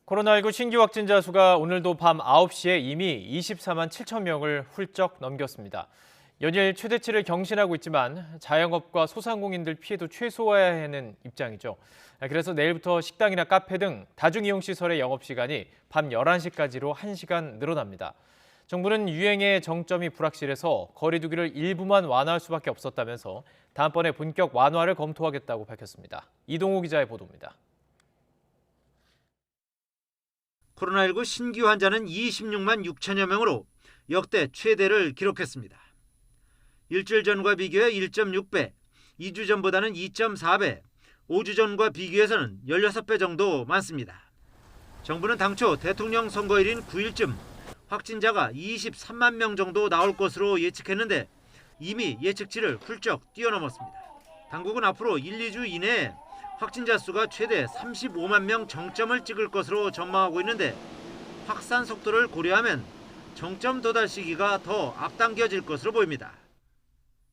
코로나19 신규 확진자 수가 오늘도 밤 9시에 이미 24만 7천 명을 훌쩍 넘겼습니다. 연일 최대치를 경신하고 있지만 자영업과 소상공인들 피해도 최소화해야 하는 입장이죠. 그래서 내일부터 식당이나 카페 등 다중이용시설의 영업시간이 밤 11시까지로 1시간 늘어납니다. 정부는 유행의 정점이 불확실해서 거리 두기를 일부만 완화할 수밖에 없었다면서 다음번에 본격 완화를 검토하겠다고 밝혔습니다. 이동호 기자의 보도입니다. 코로나19 신규 환자는 26만 6천여 명으로 역대 최대를 기록했습니다. 일주일 전과 비교해 1.6배, 2주 전보다는 2.4배, 5주 전과 비교해서는 16배 정도 많습니다. 정부는 당초 대통령 선거일인 9일쯤 확진자가 23만 명 정도 나올 것으로 예측했는데 이미 예측치를 훌쩍 뛰어넘었습니다. 당국은 앞으로 1, 2주 이내에 확진자 수가 최대 35만 명 정점을 찍을 것으로 전망하고 있는데 확산 속도를 고려하면 정점 도달 시기가 더 앞당겨질 것으로 보입니다.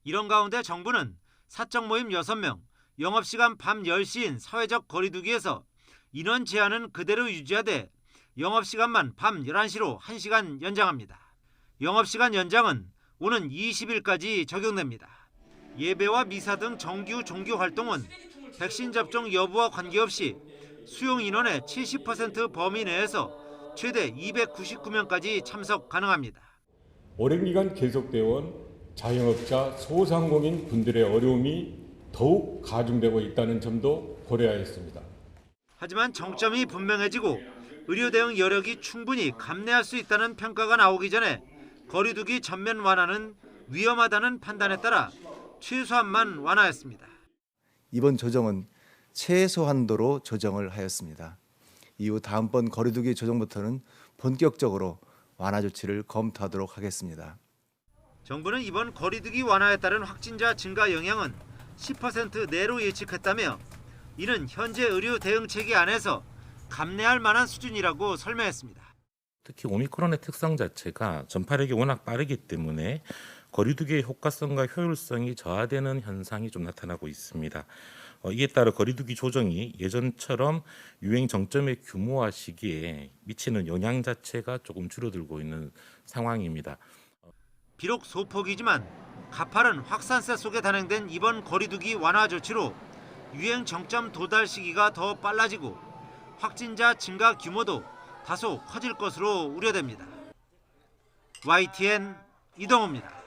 이런 가운데 정부는 사적 모임 6명, 영업시간 밤 10시인 사회적 거리두기에서 인원 제한은 그대로 유지하되 영업시간만 밤 11시로 1시간 연장합니다. 영업시간 연장은 오는 20일까지 적용됩니다. 예배와 미사 등 정규 종교 활동은 백신 접종 여부와 관계없이 수용 인원의 70% 범위 내에서 최대 299명까지 참석 가능합니다. 오랜 기간 계속되어 온 자영업자, 소상공인 분들의 어려움이 더욱 가중되고 있다는 점도 고려하였습니다. 하지만 정점이 분명해지고 의료 대응 여력이 충분히 감내할 수 있다는 평가가 나오기 전에 거리두기 전면 완화는 위험하다는 판단에 따라 최소한만 완화했습니다. 이번 조정은 최소한도로 조정을 하였습니다. 이후 다음번 거리두기 조정부터는 본격적으로 완화 조치를 검토하도록 하겠습니다. 정부는 이번 거리두기 완화에 따른 확진자 증가 영향은 10% 내로 예측했다며 이는 현재 의료 대응 체계 안에서 감내할 만한 수준이라고 설명했습니다. 특히 오미크론의 특성 자체가 전파력이 워낙 빠르기 때문에 거리두기의 효과성과 효율성이 저하되는 현상이 좀 나타나고 있습니다. 이에 따라 거리두기 조정이 예전처럼 유행 정점의 규모와 시기에 미치는 영향 자체가 조금 줄어들고 있는 상황입니다. 비록 소폭이지만 가파른 확산세 속에 단행된 이번 거리두기 완화 조치로 유행 정점 도달 시기가 더 빨라지고 확진자 증가 규모도 다소 커질 것으로 우려됩니다. YTN 이동호입니다.